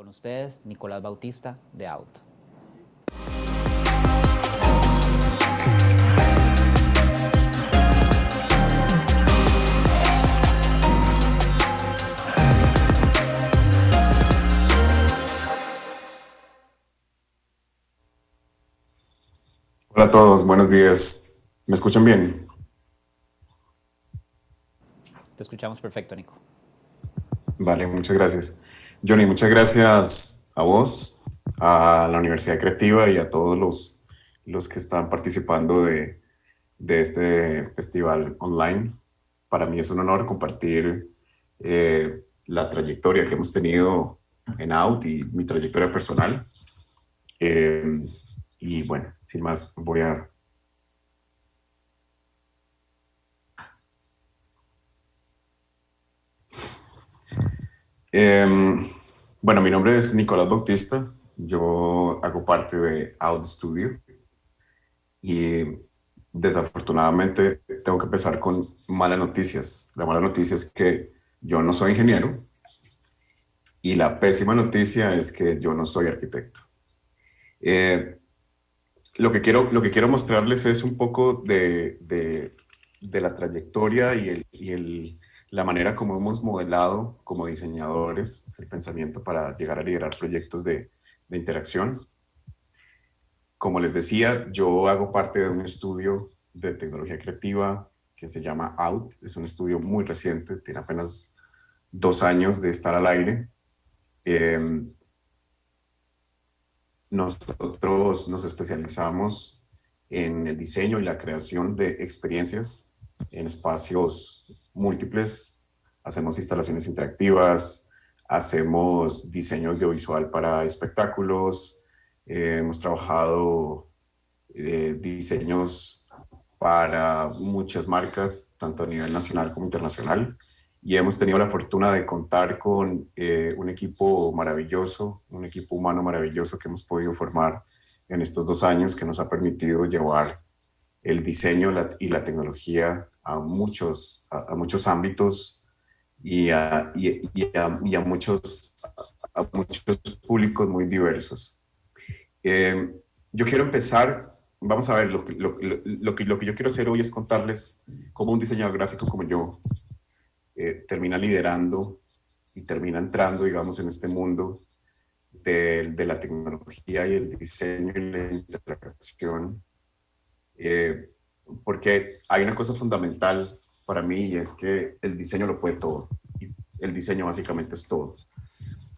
Con ustedes, Nicolás Bautista de Out. Hola a todos, buenos días. ¿Me escuchan bien? Te escuchamos perfecto, Nico. Vale, muchas gracias. Johnny, muchas gracias a vos, a la Universidad Creativa y a todos los que están participando de este festival online. Para mí es un honor compartir la trayectoria que hemos tenido en Out y mi trayectoria personal. Y bueno, sin más, voy a... Bueno, mi nombre es Nicolás Bautista. Yo hago parte de Out Studio y desafortunadamente tengo que empezar con malas noticias. La mala noticia es que yo no soy ingeniero y la pésima noticia es que yo no soy arquitecto. Eh, lo que quiero mostrarles es un poco de la trayectoria la manera como hemos modelado como diseñadores el pensamiento para llegar a liderar proyectos de interacción. Como les decía, yo hago parte de un estudio de tecnología creativa que se llama Out. Es un estudio muy reciente, tiene apenas 2 años de estar al aire. Nosotros nos especializamos en el diseño y la creación de experiencias en espacios múltiples. Hacemos instalaciones interactivas, hacemos diseño audiovisual para espectáculos, hemos trabajado diseños para muchas marcas, tanto a nivel nacional como internacional. Y hemos tenido la fortuna de contar con un equipo maravilloso, un equipo humano maravilloso que hemos podido formar en estos 2 años, que nos ha permitido llevar el diseño y la tecnología a muchos ámbitos y a muchos públicos muy diversos. Yo quiero empezar, vamos a ver, lo que yo quiero hacer hoy es contarles cómo un diseñador gráfico como yo termina liderando y termina entrando, digamos, en este mundo de la tecnología y el diseño y la interacción. Porque hay una cosa fundamental para mí y es que el diseño lo puede todo. El diseño básicamente es todo.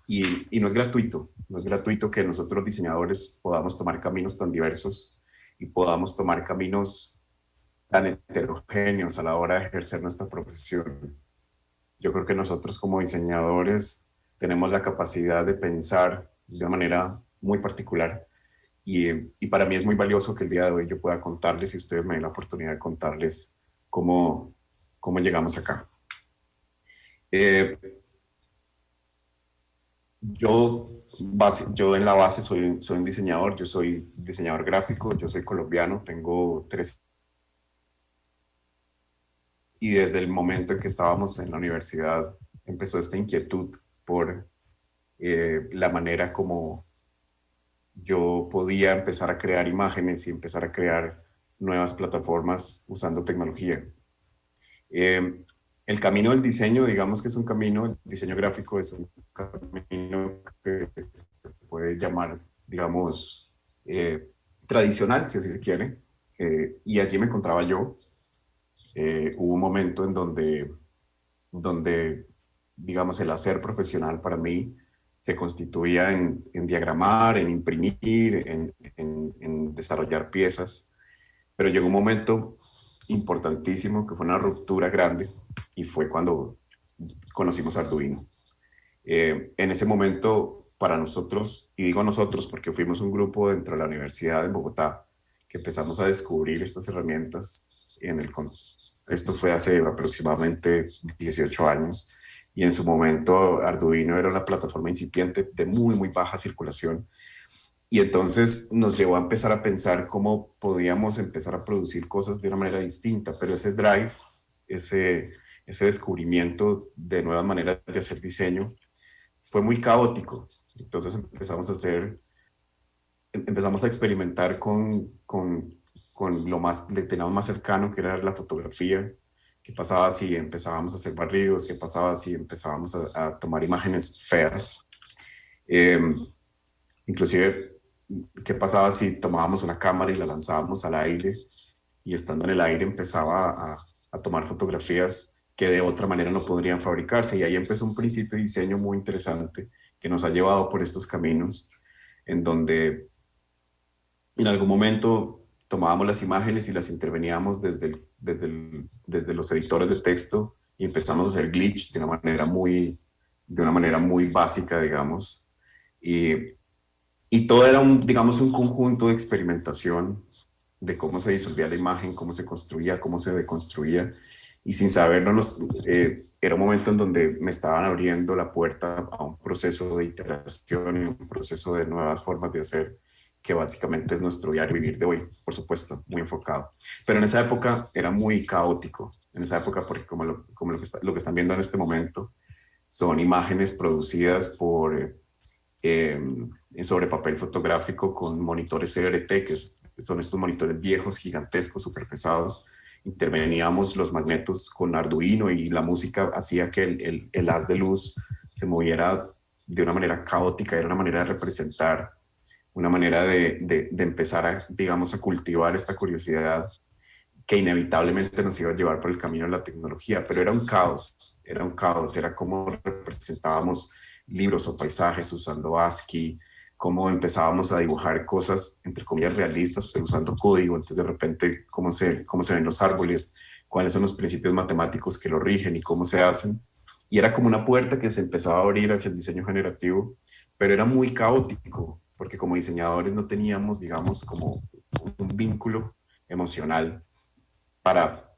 Y no es gratuito, no es gratuito que nosotros diseñadores podamos tomar caminos tan diversos y podamos tomar caminos tan heterogéneos a la hora de ejercer nuestra profesión. Yo creo que nosotros como diseñadores tenemos la capacidad de pensar de una manera muy particular y para mí es muy valioso que el día de hoy yo pueda contarles y ustedes me den la oportunidad de contarles cómo llegamos acá. Eh, yo en la base soy un diseñador, yo soy diseñador gráfico, yo soy colombiano, tengo 3. Y desde el momento en que estábamos en la universidad empezó esta inquietud por la manera como yo podía empezar a crear imágenes y empezar a crear nuevas plataformas usando tecnología. Eh, el camino del diseño, digamos que es un camino, el diseño gráfico es un camino que se puede llamar, digamos, tradicional, si así se quiere. Y allí me encontraba yo. Hubo un momento en donde, digamos, el hacer profesional para mí se constituía en diagramar, en imprimir, en desarrollar piezas. Pero llegó un momento importantísimo que fue una ruptura grande y fue cuando conocimos Arduino. En ese momento, para nosotros, y digo nosotros porque fuimos un grupo dentro de la universidad en Bogotá, que empezamos a descubrir estas herramientas esto fue hace aproximadamente 18 años y en su momento Arduino era una plataforma incipiente de muy, muy baja circulación y entonces nos llevó a empezar a pensar cómo podíamos empezar a producir cosas de una manera distinta, pero ese drive, ese descubrimiento de nuevas maneras de hacer diseño fue muy caótico Entonces empezamos a experimentar con lo más, le teníamos más cercano, que era la fotografía. ¿Qué pasaba si empezábamos a hacer barridos? ¿Qué pasaba si empezábamos a tomar imágenes feas? Eh, Inclusive, ¿qué pasaba si tomábamos una cámara y la lanzábamos al aire y estando en el aire empezaba a tomar fotografías que de otra manera no podrían fabricarse? Y ahí empezó un principio de diseño muy interesante que nos ha llevado por estos caminos, en donde en algún momento tomábamos las imágenes y las interveníamos desde los editores de texto y empezamos a hacer glitch de una manera muy básica, digamos. Y, y todo era digamos, un conjunto de experimentación de cómo se disolvía la imagen, cómo se construía, cómo se deconstruía. Y sin saberlo, era un momento en donde me estaban abriendo la puerta a un proceso de iteración y un proceso de nuevas formas de hacer, que básicamente es nuestro diario vivir de hoy, por supuesto, muy enfocado. Pero en esa época era muy caótico, en esa época, porque como lo que están viendo en este momento, son imágenes producidas sobre papel fotográfico con monitores CRT, son estos monitores viejos, gigantescos, súper pesados. Interveníamos los magnetos con Arduino y la música hacía que el haz de luz se moviera de una manera caótica, era una manera de representar, una manera de empezar a, digamos, a cultivar esta curiosidad que inevitablemente nos iba a llevar por el camino de la tecnología, pero era un caos, era como representábamos libros o paisajes usando ASCII, cómo empezábamos a dibujar cosas, entre comillas, realistas, pero usando código. Entonces, de repente, cómo se ven los árboles, cuáles son los principios matemáticos que lo rigen y cómo se hacen. Y era como una puerta que se empezaba a abrir hacia el diseño generativo, pero era muy caótico, porque como diseñadores no teníamos, digamos, como un vínculo emocional para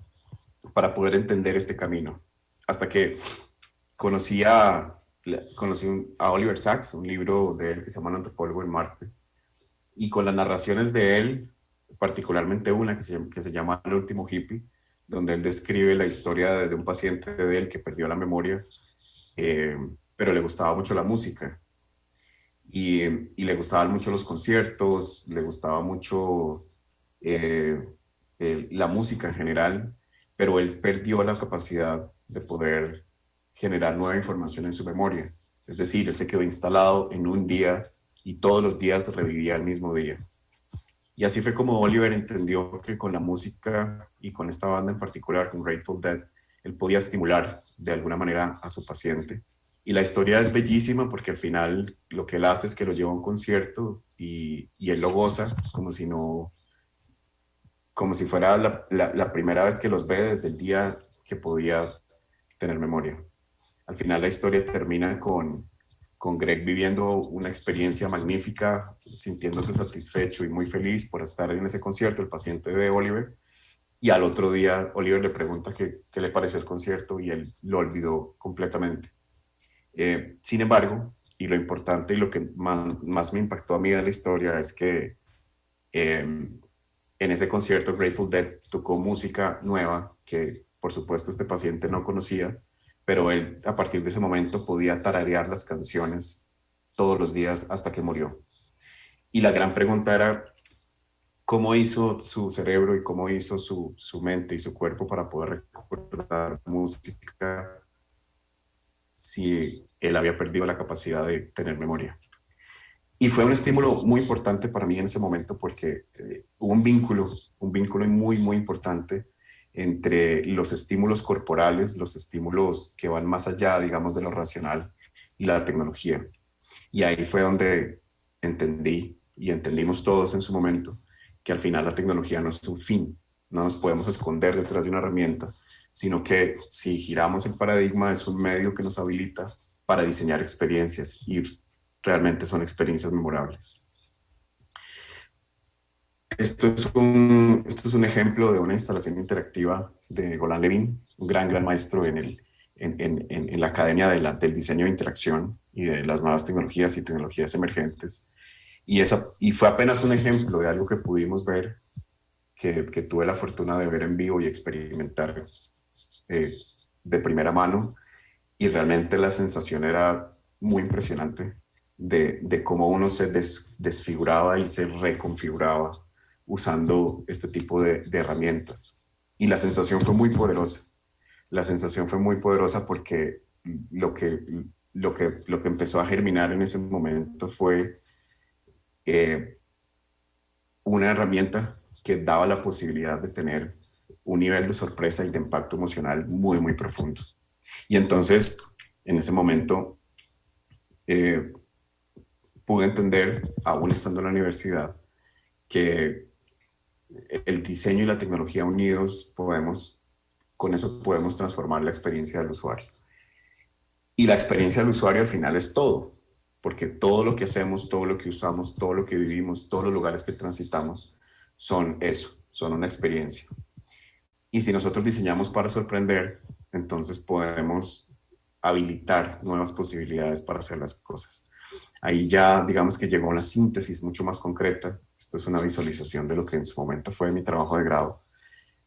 poder entender este camino. Hasta que conocí a Oliver Sacks, un libro de él que se llama El antropólogo en Marte, y con las narraciones de él, particularmente una que se llama El último hippie, donde él describe la historia de un paciente de él que perdió la memoria, pero le gustaba mucho la música. Y le gustaban mucho los conciertos, le gustaba mucho la música en general, pero él perdió la capacidad de poder generar nueva información en su memoria. Es decir, él se quedó instalado en un día y todos los días revivía el mismo día. Y así fue como Oliver entendió que con la música y con esta banda en particular, con Grateful Dead, él podía estimular de alguna manera a su paciente. Y la historia es bellísima porque al final lo que él hace es que lo lleva a un concierto y él lo goza como si no, como si fuera la primera vez que los ve desde el día que podía tener memoria. Al final la historia termina con Greg viviendo una experiencia magnífica, sintiéndose satisfecho y muy feliz por estar en ese concierto, el paciente de Oliver. Y al otro día Oliver le pregunta qué le pareció el concierto y él lo olvidó completamente. Sin embargo, y lo importante y lo que más me impactó a mí de la historia es que en ese concierto Grateful Dead tocó música nueva que por supuesto este paciente no conocía, pero él a partir de ese momento podía tararear las canciones todos los días hasta que murió. Y la gran pregunta era, ¿cómo hizo su cerebro y cómo hizo su mente y su cuerpo para poder recordar música si él había perdido la capacidad de tener memoria? Y fue un estímulo muy importante para mí en ese momento porque hubo un vínculo muy, muy importante entre los estímulos corporales, los estímulos que van más allá, digamos, de lo racional y la tecnología. Y ahí fue donde entendí y entendimos todos en su momento que al final la tecnología no es un fin, no nos podemos esconder detrás de una herramienta, sino que si giramos el paradigma es un medio que nos habilita para diseñar experiencias y realmente son experiencias memorables. Esto es un ejemplo de una instalación interactiva de Golan Levin, un gran maestro en la academia del diseño de interacción y de las nuevas tecnologías y tecnologías emergentes. Y fue apenas un ejemplo de algo que pudimos ver, que tuve la fortuna de ver en vivo y experimentar de primera mano. Y realmente la sensación era muy impresionante. de cómo uno se desfiguraba y se reconfiguraba usando este tipo de herramientas. Y la sensación fue muy poderosa. La sensación fue muy poderosa porque lo que, lo que empezó a germinar en ese momento fue una herramienta que daba la posibilidad de tener un nivel de sorpresa y de impacto emocional muy, muy profundo. Y entonces, en ese momento, pude entender, aún estando en la universidad, que el diseño y la tecnología unidos con eso podemos transformar la experiencia del usuario. Y la experiencia del usuario al final es todo, porque todo lo que hacemos, todo lo que usamos, todo lo que vivimos, todos los lugares que transitamos son eso, son una experiencia. Y si nosotros diseñamos para sorprender, entonces podemos habilitar nuevas posibilidades para hacer las cosas. Ahí ya digamos que llegó una síntesis mucho más concreta. Esto es una visualización de lo que en su momento fue mi trabajo de grado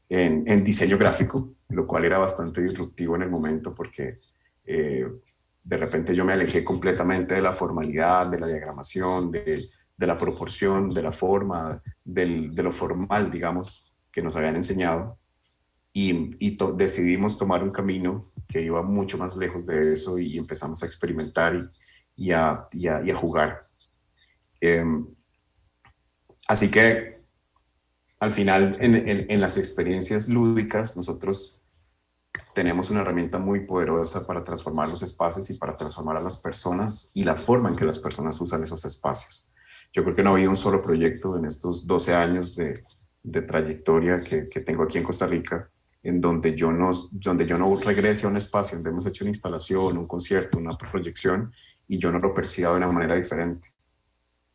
en diseño gráfico, lo cual era bastante disruptivo en el momento porque de repente yo me alejé completamente de la formalidad, de la diagramación, de la proporción, de la forma, de lo formal, digamos, que nos habían enseñado. Decidimos tomar un camino que iba mucho más lejos de eso y empezamos a experimentar y a jugar. Así que al final en las experiencias lúdicas nosotros tenemos una herramienta muy poderosa para transformar los espacios y para transformar a las personas y la forma en que las personas usan esos espacios. Yo creo que no había un solo proyecto en estos 12 años de trayectoria que tengo aquí en Costa Rica en donde yo no regrese a un espacio donde hemos hecho una instalación, un concierto, una proyección y yo no lo perciba de una manera diferente.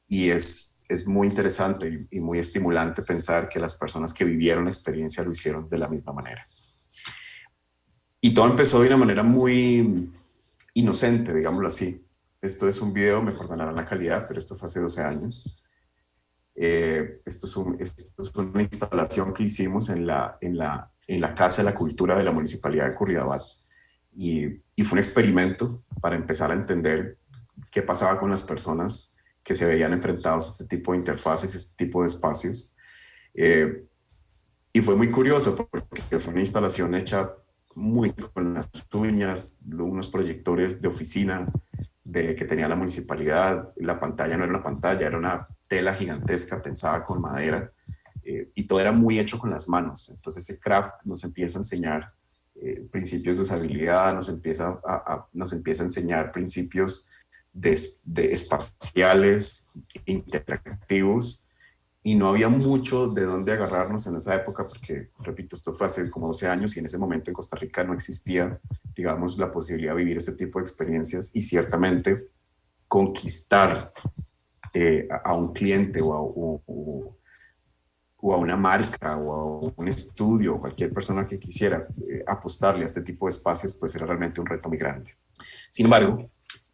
Y es muy interesante y muy estimulante pensar que las personas que vivieron la experiencia lo hicieron de la misma manera. Y todo empezó de una manera muy inocente, digámoslo así. Esto es un video, me perdonarán la calidad, pero esto fue hace 12 años. Esto es una instalación que hicimos en la Casa de la Cultura de la Municipalidad de Curridabat. Y fue un experimento para empezar a entender qué pasaba con las personas que se veían enfrentados a este tipo de interfaces, este tipo de espacios. Y fue muy curioso porque fue una instalación hecha muy con las uñas, unos proyectores de oficina que tenía la municipalidad. La pantalla no era una pantalla, era una tela gigantesca tensada con madera y todo era muy hecho con las manos. Entonces ese craft nos empieza a enseñar principios de usabilidad, nos empieza a enseñar principios de espaciales, interactivos, y no había mucho de dónde agarrarnos en esa época porque, repito, esto fue hace como 12 años y en ese momento en Costa Rica no existía, digamos, la posibilidad de vivir este tipo de experiencias y ciertamente conquistar a un cliente o a una marca o a un estudio o cualquier persona que quisiera apostarle a este tipo de espacios, pues era realmente un reto muy grande. Sin embargo,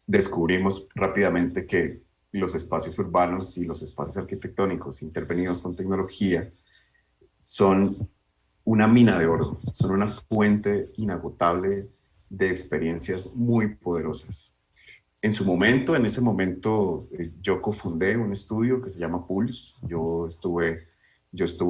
descubrimos rápidamente que los espacios urbanos y los espacios arquitectónicos intervenidos con tecnología son una mina de oro, son una fuente inagotable de experiencias muy poderosas. En ese momento, yo cofundé un estudio que se llama Pulse. Yo estuve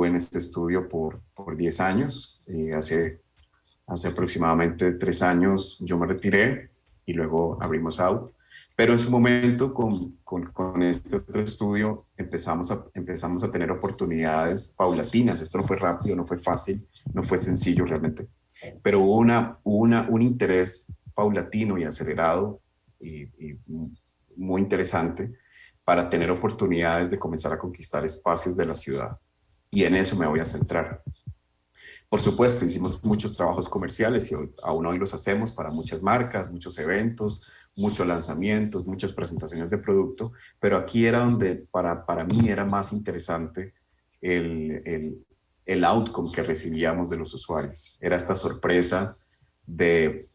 en este estudio por 10 años. Hace aproximadamente 3 años yo me retiré y luego abrimos Out. Pero en su momento, con este otro estudio, empezamos a tener oportunidades paulatinas. Esto no fue rápido, no fue fácil, no fue sencillo realmente. Pero hubo un interés paulatino y acelerado y muy interesante para tener oportunidades de comenzar a conquistar espacios de la ciudad. Y en eso me voy a centrar. Por supuesto, hicimos muchos trabajos comerciales y aún hoy los hacemos para muchas marcas, muchos eventos, muchos lanzamientos, muchas presentaciones de producto, pero aquí era donde para mí era más interesante el outcome que recibíamos de los usuarios. Era esta sorpresa de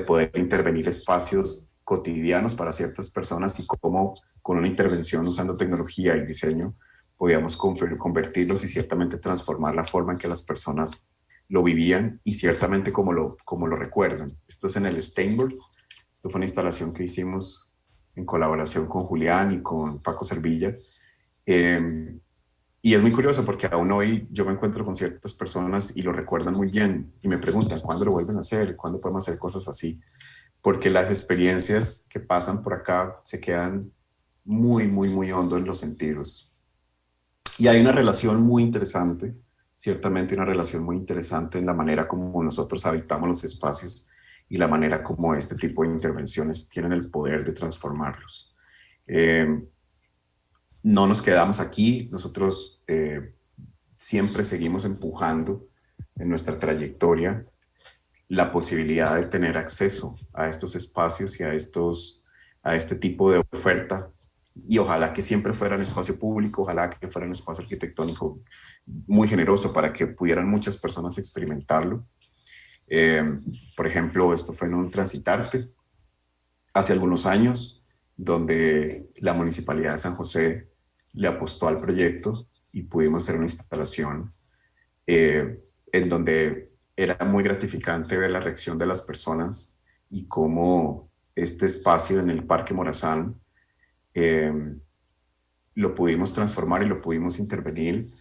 poder intervenir espacios cotidianos para ciertas personas y cómo con una intervención usando tecnología y diseño podíamos convertirlos y ciertamente transformar la forma en que las personas lo vivían y ciertamente como lo recuerdan. Esto es en el Steinberg. Esto fue una instalación que hicimos en colaboración con Julián y con Paco Servilla. Y es muy curioso porque aún hoy yo me encuentro con ciertas personas y lo recuerdan muy bien y me preguntan cuándo lo vuelven a hacer, cuándo podemos hacer cosas así, porque las experiencias que pasan por acá se quedan muy, muy, muy hondo en los sentidos. Y hay una relación muy interesante, ciertamente una relación muy interesante en la manera como nosotros habitamos los espacios y la manera como este tipo de intervenciones tienen el poder de transformarlos. No nos quedamos aquí, nosotros siempre seguimos empujando en nuestra trayectoria la posibilidad de tener acceso a estos espacios y a este tipo de oferta. Y ojalá que siempre fuera un espacio público, ojalá que fuera un espacio arquitectónico muy generoso para que pudieran muchas personas experimentarlo. Por ejemplo, esto fue en un Transitarte hace algunos años, donde la Municipalidad de San José le apostó al proyecto y pudimos hacer una instalación en donde era muy gratificante ver la reacción de las personas y cómo este espacio en el Parque Morazán lo pudimos transformar y lo pudimos intervenir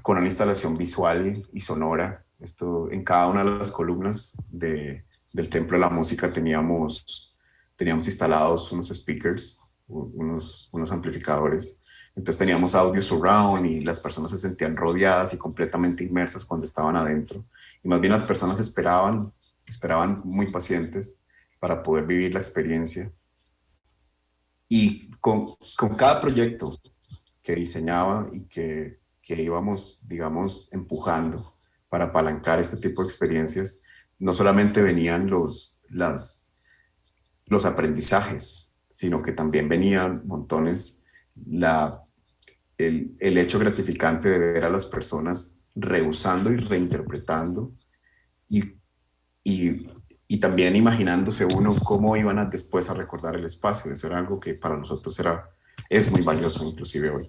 con una instalación visual y sonora. Esto, en cada una de las columnas del Templo de la Música teníamos instalados unos speakers, unos amplificadores. Entonces teníamos audio surround y las personas se sentían rodeadas y completamente inmersas cuando estaban adentro. Y más bien las personas esperaban muy pacientes para poder vivir la experiencia. Y con cada proyecto que diseñaba y que íbamos, digamos, empujando para apalancar este tipo de experiencias, no solamente venían los aprendizajes, sino que también venían montones el hecho gratificante de ver a las personas reusando y reinterpretando y también imaginándose uno cómo iban después a recordar el espacio. Eso era algo que para nosotros es muy valioso, inclusive hoy.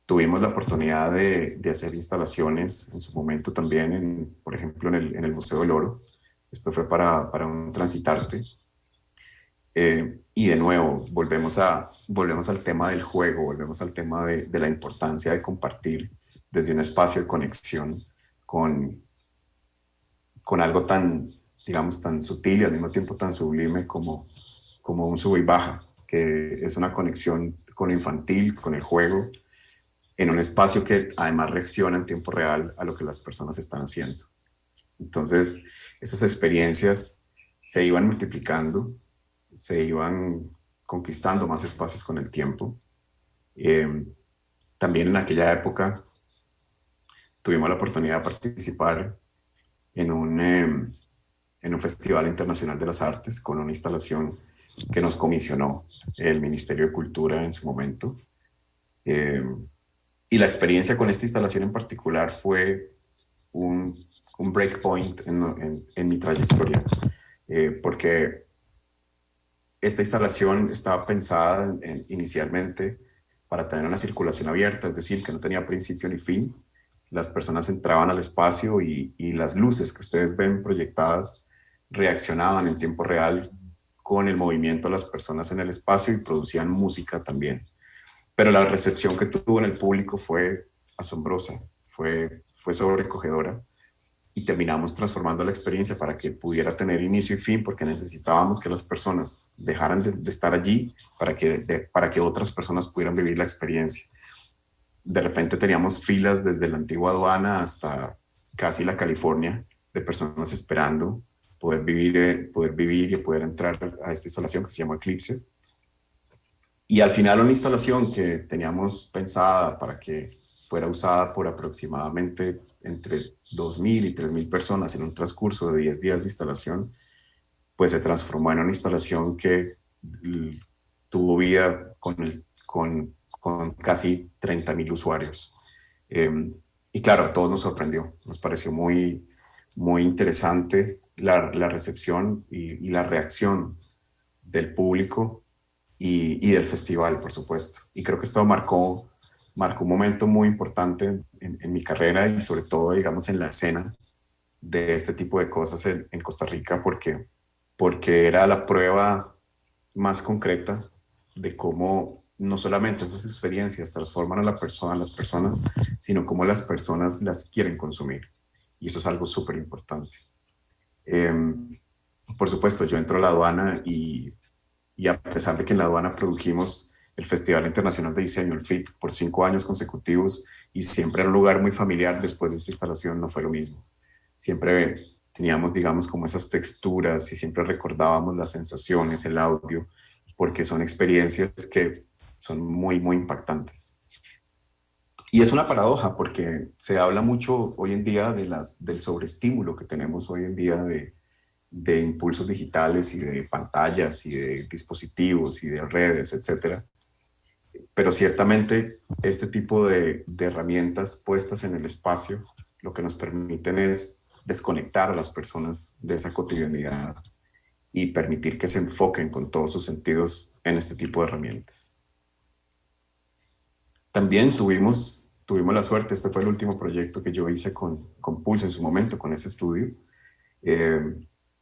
Tuvimos la oportunidad de hacer instalaciones en su momento también, por ejemplo, en el Museo del Oro. Esto fue para un Transitarte. Y de nuevo, volvemos al tema del juego, volvemos al tema de la importancia de compartir desde un espacio de conexión con algo tan, digamos, tan sutil y al mismo tiempo tan sublime como un sube y baja, que es una conexión con lo infantil, con el juego, en un espacio que además reacciona en tiempo real a lo que las personas están haciendo. Entonces, esas experiencias se iban multiplicando, se iban conquistando más espacios con el tiempo. También en aquella época tuvimos la oportunidad de participar en un Festival Internacional de las Artes con una instalación que nos comisionó el Ministerio de Cultura en su momento. Y la experiencia con esta instalación en particular fue un breakpoint en mi trayectoria, porque esta instalación estaba pensada inicialmente para tener una circulación abierta, es decir, que no tenía principio ni fin. Las personas entraban al espacio y las luces que ustedes ven proyectadas reaccionaban en tiempo real con el movimiento de las personas en el espacio y producían música también. Pero la recepción que tuvo en el público fue asombrosa, fue sobrecogedora y terminamos transformando la experiencia para que pudiera tener inicio y fin, porque necesitábamos que las personas dejaran de estar allí para que otras personas pudieran vivir la experiencia. De repente teníamos filas desde la antigua aduana hasta casi la California de personas esperando poder vivir y poder entrar a esta instalación que se llama Eclipse. Y al final una instalación que teníamos pensada para que fuera usada por aproximadamente entre 2.000 y 3.000 personas en un transcurso de 10 días de instalación, pues se transformó en una instalación que tuvo vida con casi 30.000 usuarios. Y claro, a todos nos sorprendió, nos pareció muy, muy interesante la recepción y la reacción del público y del festival, por supuesto. Y creo que esto marcó un momento muy importante en mi carrera y sobre todo, digamos, en la escena de este tipo de cosas en Costa Rica, porque porque era la prueba más concreta de cómo no solamente esas experiencias transforman a las personas, sino cómo las personas las quieren consumir. Y eso es algo súper importante. Por supuesto, yo entro a la aduana y a pesar de que en la aduana produjimos el Festival Internacional de Diseño, el FIT, por 5 años consecutivos, y siempre era un lugar muy familiar, después de esta instalación no fue lo mismo. Siempre teníamos, digamos, como esas texturas y siempre recordábamos las sensaciones, el audio, porque son experiencias que son muy, muy impactantes. Y es una paradoja porque se habla mucho hoy en día del sobreestímulo que tenemos hoy en día de impulsos digitales y de pantallas y de dispositivos y de redes, etcétera. Pero ciertamente este tipo de herramientas puestas en el espacio lo que nos permiten es desconectar a las personas de esa cotidianidad y permitir que se enfoquen con todos sus sentidos en este tipo de herramientas. También tuvimos la suerte, este fue el último proyecto que yo hice con Pulse en su momento, con ese estudio,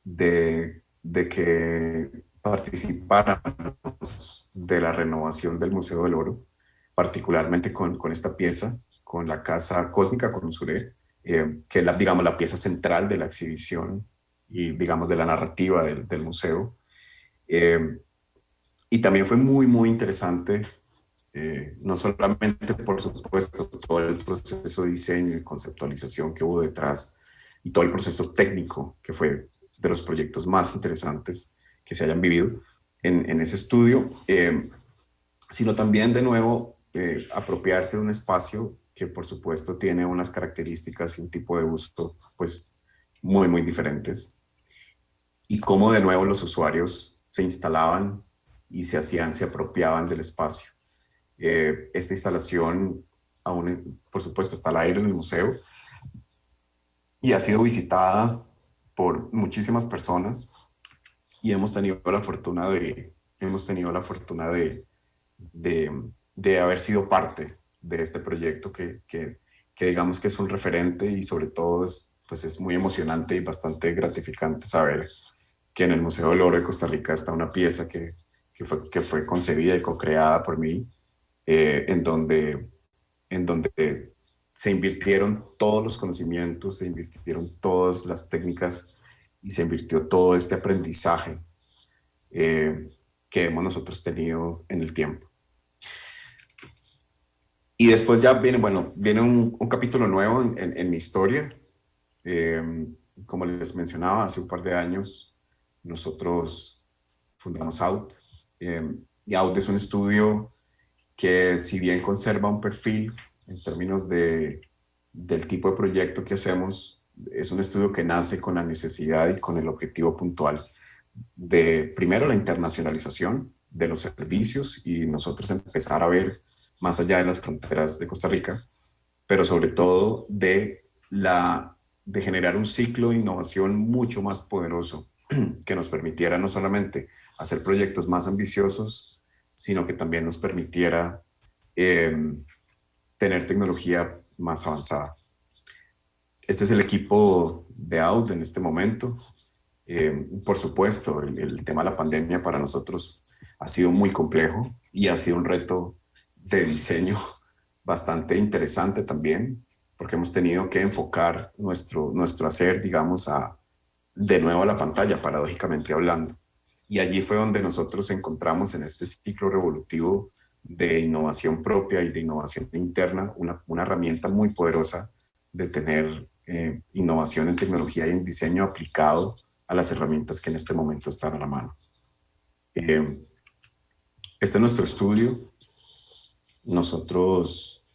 de que participáramos de la renovación del Museo del Oro, particularmente con esta pieza, con la Casa Cósmica, con Usuré, que es digamos, la pieza central de la exhibición y digamos de la narrativa del museo. Y también fue muy, muy interesante, no solamente, por supuesto, todo el proceso de diseño y conceptualización que hubo detrás y todo el proceso técnico, que fue de los proyectos más interesantes que se hayan vivido en ese estudio, sino también, de nuevo, apropiarse de un espacio que, por supuesto, tiene unas características y un tipo de uso, pues, muy, muy diferentes. Y cómo, de nuevo, los usuarios se instalaban y se apropiaban del espacio. Esta instalación, aún, por supuesto, está al aire en el museo y ha sido visitada por muchísimas personas y hemos tenido la fortuna de haber sido parte de este proyecto que digamos que es un referente y sobre todo pues es muy emocionante y bastante gratificante saber que en el Museo del Oro de Costa Rica está una pieza que fue concebida y co-creada por mí, en donde se invirtieron todos los conocimientos, se invirtieron todas las técnicas y se invirtió todo este aprendizaje que hemos nosotros tenido en el tiempo. Y después ya viene un capítulo nuevo en mi historia. Como les mencionaba, hace un par de años nosotros fundamos Out. Y Out es un estudio que, si bien conserva un perfil en términos del tipo de proyecto que hacemos, es un estudio que nace con la necesidad y con el objetivo puntual de, primero, la internacionalización de los servicios y nosotros empezar a ver más allá de las fronteras de Costa Rica, pero sobre todo de generar un ciclo de innovación mucho más poderoso que nos permitiera no solamente hacer proyectos más ambiciosos, sino que también nos permitiera tener tecnología más avanzada. Este es el equipo de Out en este momento. Por supuesto, el tema de la pandemia para nosotros ha sido muy complejo y ha sido un reto de diseño bastante interesante también, porque hemos tenido que enfocar nuestro hacer, digamos, de nuevo a la pantalla, paradójicamente hablando. Y allí fue donde nosotros encontramos en este ciclo revolutivo de innovación propia y de innovación interna una herramienta muy poderosa de tener innovación en tecnología y en diseño aplicado a las herramientas que en este momento están a la mano. Este es nuestro estudio. Nosotros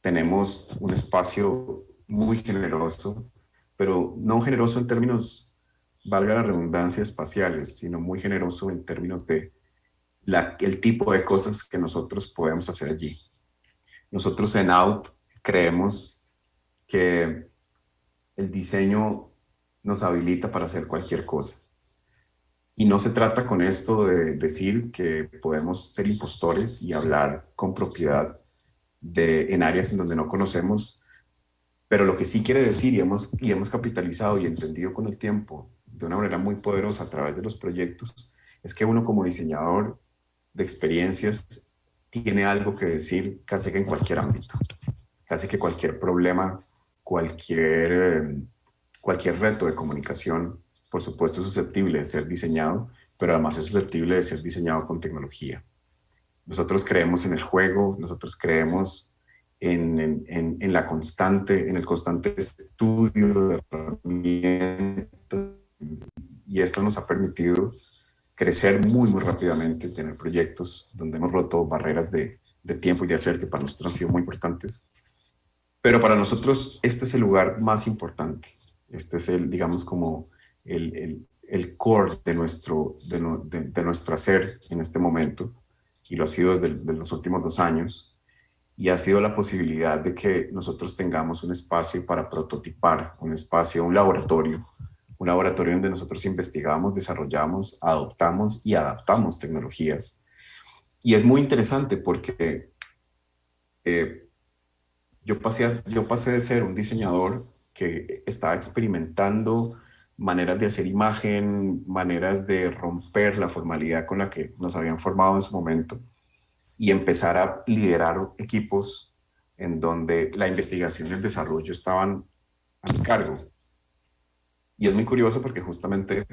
tenemos un espacio muy generoso, pero no generoso en términos, valga la redundancia, espaciales, sino muy generoso en términos de el tipo de cosas que nosotros podemos hacer allí. Nosotros en Out creemos que el diseño nos habilita para hacer cualquier cosa. Y no se trata con esto de decir que podemos ser impostores y hablar con propiedad en áreas en donde no conocemos, pero lo que sí quiere decir, y hemos capitalizado y entendido con el tiempo de una manera muy poderosa a través de los proyectos es que uno como diseñador de experiencias tiene algo que decir casi que en cualquier ámbito, casi que cualquier problema, cualquier reto de comunicación, por supuesto es susceptible de ser diseñado, pero además es susceptible de ser diseñado con tecnología. Nosotros creemos en el juego, nosotros creemos en la constante, en el constante estudio de herramientas, y esto nos ha permitido crecer muy rápidamente, tener proyectos donde hemos roto barreras de tiempo y de hacer que para nosotros han sido muy importantes. Pero para nosotros este es el lugar más importante. Este es el, digamos, como el core de nuestro hacer en este momento, y lo ha sido desde los últimos 2 años, y ha sido la posibilidad de que nosotros tengamos un espacio para prototipar, un espacio, un laboratorio donde nosotros investigamos, desarrollamos, adoptamos y adaptamos tecnologías. Y es muy interesante porque yo pasé de ser un diseñador que estaba experimentando maneras de hacer imagen, maneras de romper la formalidad con la que nos habían formado en su momento, y empezar a liderar equipos en donde la investigación y el desarrollo estaban a mi cargo. Y es muy curioso porque justamente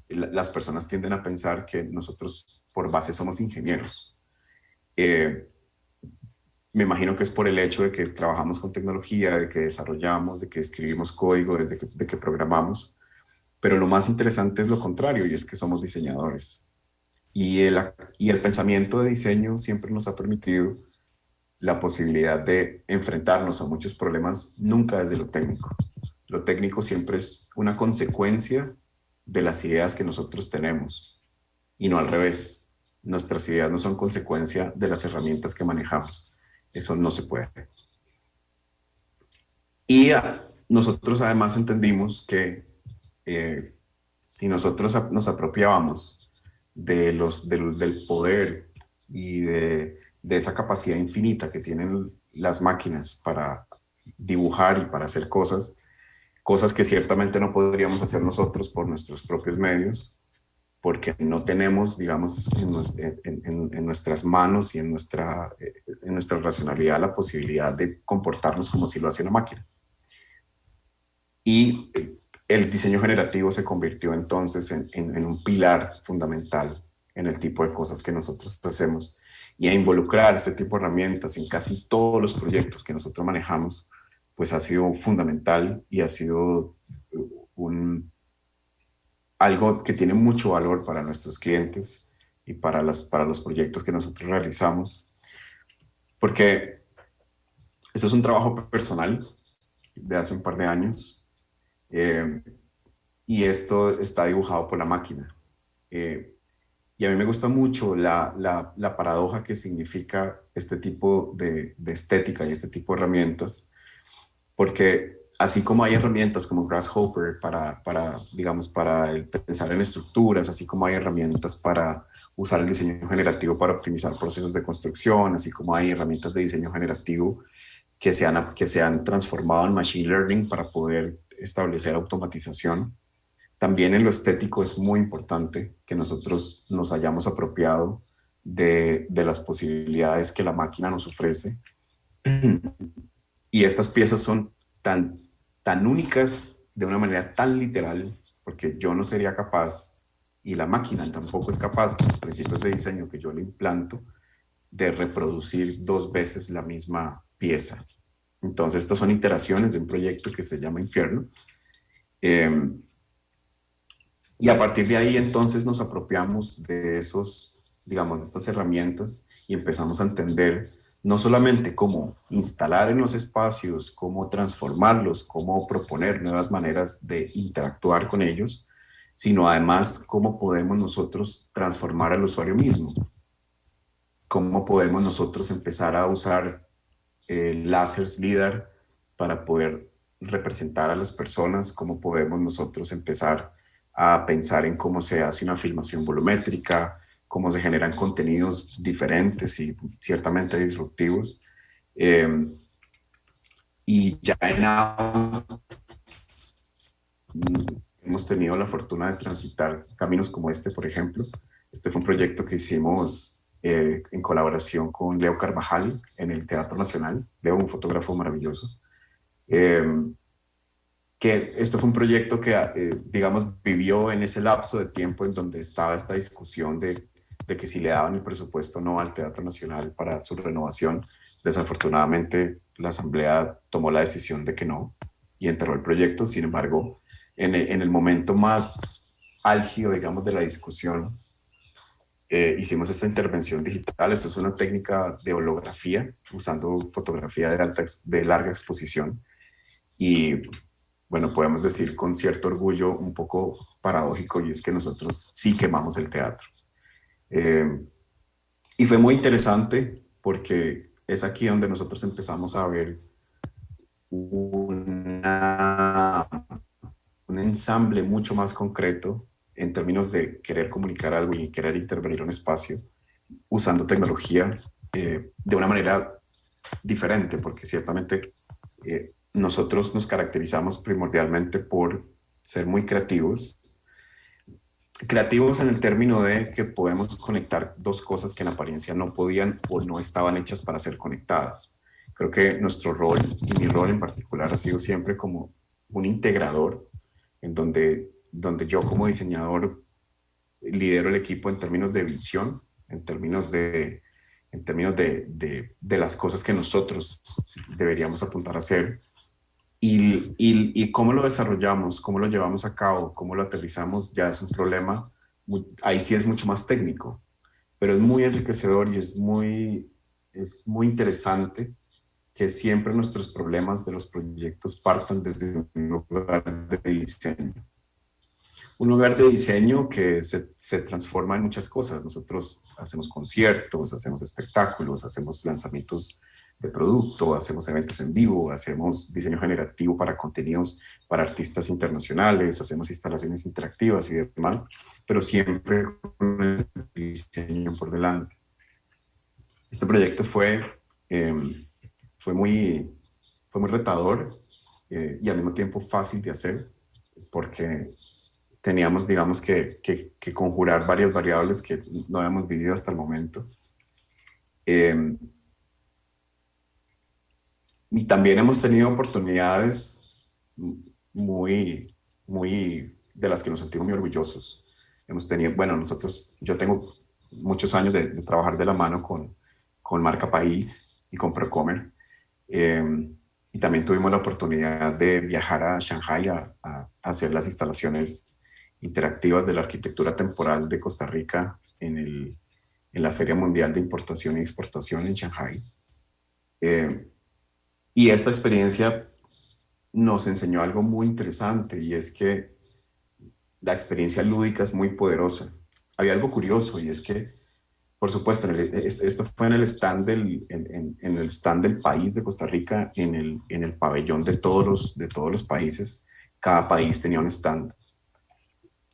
las personas tienden a pensar que nosotros por base somos ingenieros. Me imagino que es por el hecho de que trabajamos con tecnología, de que desarrollamos, de que escribimos código, de que programamos, pero lo más interesante es lo contrario, y es que somos diseñadores. Y el pensamiento de diseño siempre nos ha permitido la posibilidad de enfrentarnos a muchos problemas, nunca desde lo técnico. Lo técnico siempre es una consecuencia de las ideas que nosotros tenemos, y no al revés. Nuestras ideas no son consecuencia de las herramientas que manejamos. Eso no se puede. Y nosotros además entendimos que si nosotros nos apropiábamos del poder y de esa capacidad infinita que tienen las máquinas para dibujar y para hacer cosas que ciertamente no podríamos hacer nosotros por nuestros propios medios, porque no tenemos, digamos, en nuestras manos y en nuestra racionalidad la posibilidad de comportarnos como si lo hace una máquina. Y el diseño generativo se convirtió entonces en un pilar fundamental en el tipo de cosas que nosotros hacemos, y a involucrar ese tipo de herramientas en casi todos los proyectos que nosotros manejamos, pues ha sido fundamental y ha sido algo que tiene mucho valor para nuestros clientes y para los proyectos que nosotros realizamos, porque esto es un trabajo personal de hace un par de años, y esto está dibujado por la máquina. Y a mí me gusta mucho la paradoja que significa este tipo de estética y este tipo de herramientas, porque así como hay herramientas como Grasshopper digamos, para pensar en estructuras, así como hay herramientas para usar el diseño generativo para optimizar procesos de construcción, así como hay herramientas de diseño generativo que se han transformado en machine learning para poder establecer automatización, también en lo estético es muy importante que nosotros nos hayamos apropiado de las posibilidades que la máquina nos ofrece. Y estas piezas son tan únicas, de una manera tan literal, porque yo no sería capaz, y la máquina tampoco es capaz, con los principios de diseño que yo le implanto, de reproducir 2 veces la misma pieza. Entonces, estas son iteraciones de un proyecto que se llama Infierno. Y a partir de ahí, entonces, nos apropiamos de digamos, de estas herramientas, y empezamos a entender no solamente cómo instalar en los espacios, cómo transformarlos, cómo proponer nuevas maneras de interactuar con ellos, sino además cómo podemos nosotros transformar al usuario mismo. Cómo podemos nosotros empezar a usar láseres LIDAR para poder representar a las personas, cómo podemos nosotros empezar a pensar en cómo se hace una filmación volumétrica, cómo se generan contenidos diferentes y ciertamente disruptivos. Y ya en hemos tenido la fortuna de transitar caminos como este, por ejemplo. Este fue un proyecto que hicimos en colaboración con Leo Carvajal en el Teatro Nacional. Leo, un fotógrafo maravilloso. Que esto fue un proyecto que, digamos, vivió en ese lapso de tiempo en donde estaba esta discusión de que si le daban el presupuesto o no al Teatro Nacional para su renovación. Desafortunadamente, la Asamblea tomó la decisión de que no y enterró el proyecto. Sin embargo, en el momento más álgido, digamos, de la discusión, hicimos esta intervención digital. Esto es una técnica de holografía, usando fotografía de larga exposición. Y bueno, podemos decir con cierto orgullo un poco paradójico, y es que nosotros sí quemamos el teatro. Y fue muy interesante porque es aquí donde nosotros empezamos a ver un ensamble mucho más concreto en términos de querer comunicar algo y querer intervenir un espacio usando tecnología de una manera diferente, porque ciertamente nosotros nos caracterizamos primordialmente por ser muy creativos. Creativos en el término de que podemos conectar dos cosas que en apariencia no podían o no estaban hechas para ser conectadas. Creo que nuestro rol, y mi rol en particular, ha sido siempre como un integrador, en donde yo como diseñador lidero el equipo en términos de visión, en términos de las cosas que nosotros deberíamos apuntar a hacer, y cómo lo desarrollamos, cómo lo llevamos a cabo, cómo lo aterrizamos, ya es un problema, ahí sí es mucho más técnico, pero es muy enriquecedor y es muy interesante que siempre nuestros problemas de los proyectos partan desde un lugar de diseño. Un lugar de diseño que se transforma en muchas cosas. Nosotros hacemos conciertos, hacemos espectáculos, hacemos lanzamientos de producto, hacemos eventos en vivo, hacemos diseño generativo para contenidos para artistas internacionales, hacemos instalaciones interactivas y demás, pero siempre con el diseño por delante. Este proyecto fue muy retador y al mismo tiempo fácil de hacer, porque teníamos, digamos, que conjurar varias variables que no habíamos vivido hasta el momento. Y también hemos tenido oportunidades muy de las que nos sentimos muy orgullosos. Hemos tenido, bueno, yo tengo muchos años de trabajar de la mano con Marca País y con Procomer. Y también tuvimos la oportunidad de viajar a Shanghai a hacer las instalaciones interactivas de la arquitectura temporal de Costa Rica en la Feria Mundial de Importación y Exportación en Shanghai. Y esta experiencia nos enseñó algo muy interesante, y es que la experiencia lúdica es muy poderosa. Había algo curioso, y es que, por supuesto, esto fue en el stand del país de Costa Rica, en el pabellón de todos los países. Cada país tenía un stand.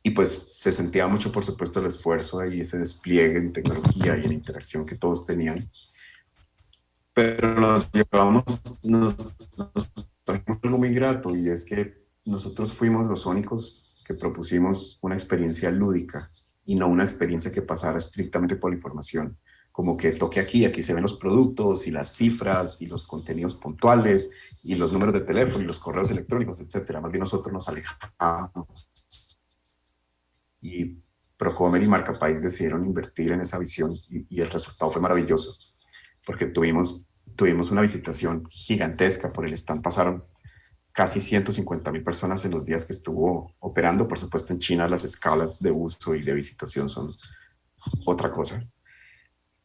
Y pues se sentía mucho, por supuesto, el esfuerzo y ese despliegue en tecnología y en interacción que todos tenían. Pero nos trajimos algo muy grato, y es que nosotros fuimos los únicos que propusimos una experiencia lúdica y no una experiencia que pasara estrictamente por la información, como que toque aquí se ven los productos y las cifras y los contenidos puntuales y los números de teléfono y los correos electrónicos, etcétera. Más bien nosotros nos alejamos, y Procomer y Marca País decidieron invertir en esa visión, y el resultado fue maravilloso, porque tuvimos una visitación gigantesca. Por el stand pasaron casi 150,000 personas en los días que estuvo operando. Por supuesto, en China las escalas de uso y de visitación son otra cosa.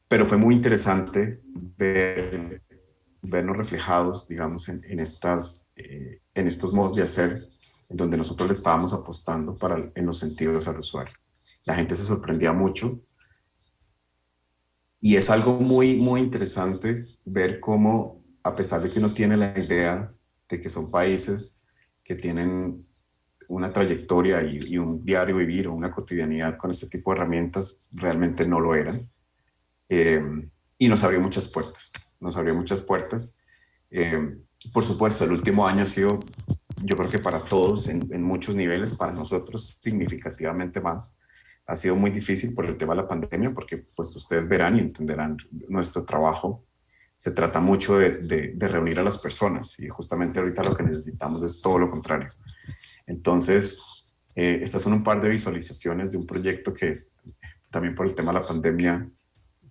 Pero fue muy interesante vernos reflejados, digamos, en estos modos de hacer, en donde nosotros le estábamos apostando en los sentidos al usuario. La gente se sorprendía mucho. Y es algo muy, muy interesante ver cómo, a pesar de que uno tiene la idea de que son países que tienen una trayectoria y un diario vivir o una cotidianidad con este tipo de herramientas, realmente no lo eran. Y nos abrió muchas puertas. Por supuesto, el último año ha sido yo creo que para todos en muchos niveles, para nosotros significativamente más. Ha sido muy difícil por el tema de la pandemia, porque pues ustedes verán y entenderán nuestro trabajo. Se trata mucho de reunir a las personas y justamente ahorita lo que necesitamos es todo lo contrario. Entonces, estas son un par de visualizaciones de un proyecto que también por el tema de la pandemia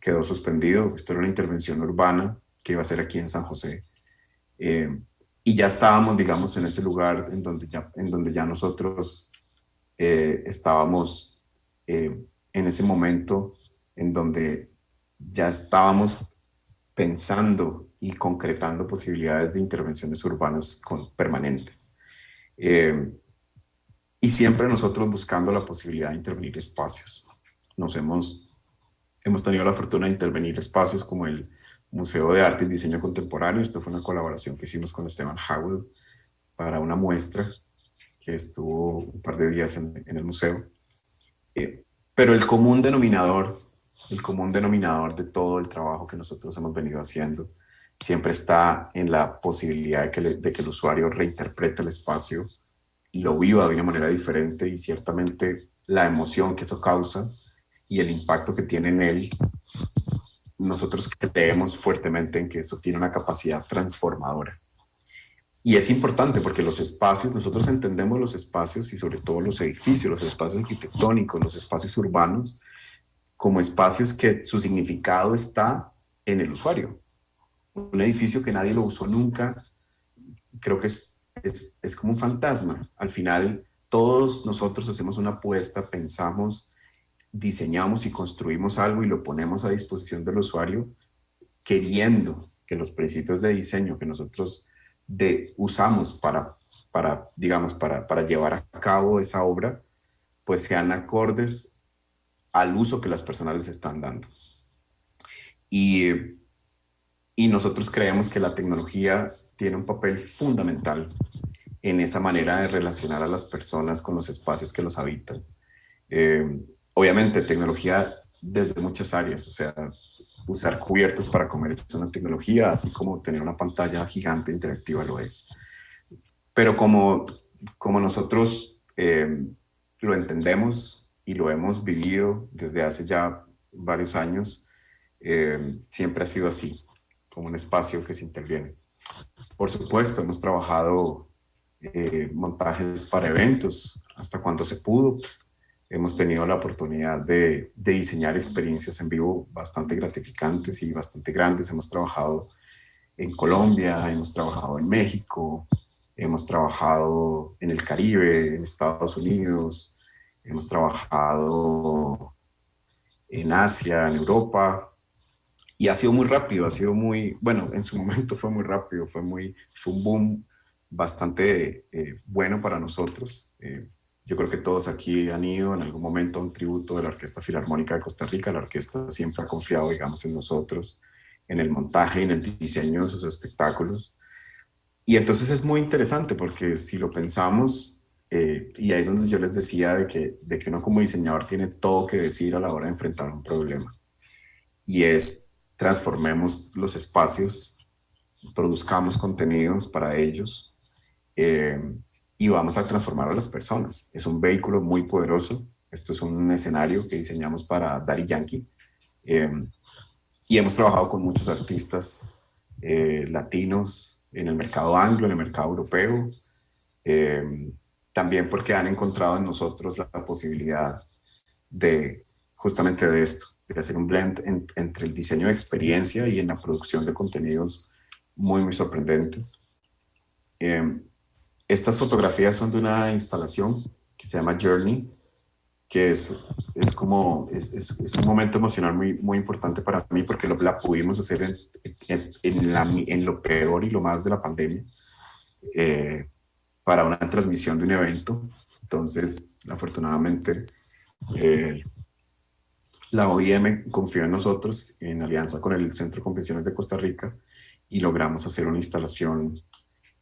quedó suspendido. Esto era una intervención urbana que iba a ser aquí en San José. Y ya estábamos, digamos, en ese lugar en donde ya nosotros estábamos en ese momento en donde ya estábamos pensando y concretando posibilidades de intervenciones urbanas permanentes. Y siempre nosotros buscando la posibilidad de intervenir espacios. Hemos tenido la fortuna de intervenir espacios como el Museo de Arte y Diseño Contemporáneo. Esto fue una colaboración que hicimos con Esteban Howell para una muestra que estuvo un par de días en el museo. Pero el común denominador de todo el trabajo que nosotros hemos venido haciendo siempre está en la posibilidad de que el usuario reinterprete el espacio y lo viva de una manera diferente, y ciertamente la emoción que eso causa y el impacto que tiene en él, nosotros creemos fuertemente en que eso tiene una capacidad transformadora. Y es importante porque los espacios, nosotros entendemos los espacios y sobre todo los edificios, los espacios arquitectónicos, los espacios urbanos, como espacios que su significado está en el usuario. Un edificio que nadie lo usó nunca, creo que es como un fantasma. Al final, todos nosotros hacemos una apuesta, pensamos, diseñamos y construimos algo y lo ponemos a disposición del usuario, queriendo que los principios de diseño que nosotros usamos para llevar a cabo esa obra, pues sean acordes al uso que las personas les están dando. Y nosotros creemos que la tecnología tiene un papel fundamental en esa manera de relacionar a las personas con los espacios que los habitan. Obviamente, tecnología desde muchas áreas, o sea, usar cubiertos para comer es una tecnología, así como tener una pantalla gigante interactiva lo es. Pero como nosotros lo entendemos y lo hemos vivido desde hace ya varios años, siempre ha sido así, como un espacio que se interviene. Por supuesto, hemos trabajado montajes para eventos hasta cuando se pudo. Hemos tenido la oportunidad de diseñar experiencias en vivo bastante gratificantes y bastante grandes. Hemos trabajado en Colombia, hemos trabajado en México, hemos trabajado en el Caribe, en Estados Unidos, hemos trabajado en Asia, en Europa, y ha sido muy rápido, ha sido muy, bueno, en su momento fue muy rápido, fue un boom bastante bueno para nosotros. Yo creo que todos aquí han ido en algún momento a un tributo de la Orquesta Filarmónica de Costa Rica. La orquesta siempre ha confiado, digamos, en nosotros, en el montaje y en el diseño de sus espectáculos. Y entonces es muy interesante porque si lo pensamos, y ahí es donde yo les decía de que uno como diseñador tiene todo que decir a la hora de enfrentar un problema. Y es, transformemos los espacios, produzcamos contenidos para ellos, y vamos a transformar a las personas. Es un vehículo muy poderoso. Esto es un escenario que diseñamos para Daddy Yankee. Y hemos trabajado con muchos artistas latinos en el mercado anglo, en el mercado europeo. También porque han encontrado en nosotros la posibilidad de justamente de esto, de hacer un blend entre el diseño de experiencia y en la producción de contenidos muy, muy sorprendentes. Estas fotografías son de una instalación que se llama Journey, que es un momento emocional muy, muy importante para mí porque la pudimos hacer en lo peor y lo más de la pandemia, para una transmisión de un evento. Entonces, afortunadamente, la OIM confió en nosotros en alianza con el Centro de Convenciones de Costa Rica y logramos hacer una instalación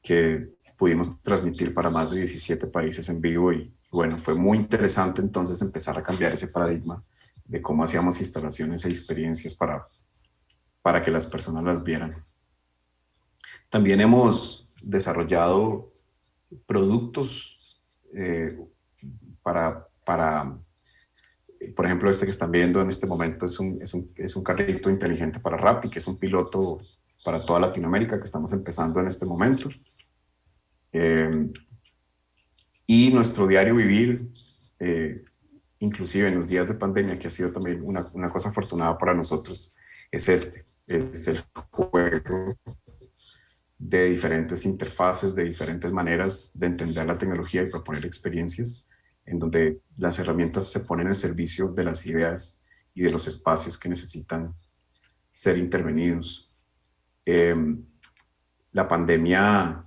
que pudimos transmitir para más de 17 países en vivo. Y bueno, fue muy interesante entonces empezar a cambiar ese paradigma de cómo hacíamos instalaciones e experiencias para que las personas las vieran. También hemos desarrollado productos por ejemplo, este que están viendo en este momento es un carrito inteligente para Rappi, que es un piloto para toda Latinoamérica que estamos empezando en este momento. Y nuestro diario vivir, inclusive en los días de pandemia, que ha sido también una cosa afortunada para nosotros, es el juego de diferentes interfaces, de diferentes maneras de entender la tecnología y proponer experiencias, en donde las herramientas se ponen al servicio de las ideas y de los espacios que necesitan ser intervenidos. La pandemia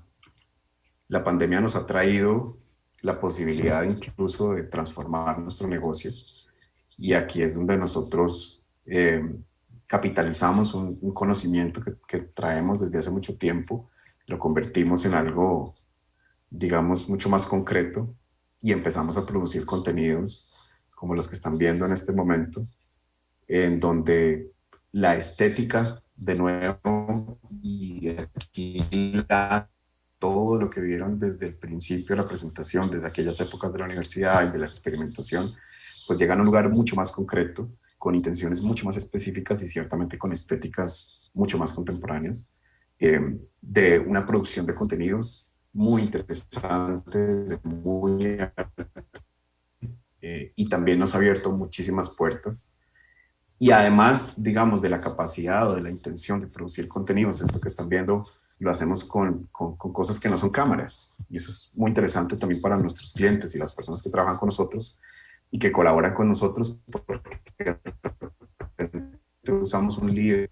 nos ha traído la posibilidad incluso de transformar nuestro negocio, y aquí es donde nosotros capitalizamos un conocimiento que traemos desde hace mucho tiempo, lo convertimos en algo, digamos, mucho más concreto, y empezamos a producir contenidos como los que están viendo en este momento, en donde la estética, de nuevo, y aquí todo lo que vieron desde el principio de la presentación, desde aquellas épocas de la universidad y de la experimentación, pues llegan a un lugar mucho más concreto, con intenciones mucho más específicas y ciertamente con estéticas mucho más contemporáneas, de una producción de contenidos muy interesante, y también nos ha abierto muchísimas puertas. Y además, digamos, de la capacidad o de la intención de producir contenidos, esto que están viendo lo hacemos con cosas que no son cámaras. Y eso es muy interesante también para nuestros clientes y las personas que trabajan con nosotros y que colaboran con nosotros, porque de repente usamos un líder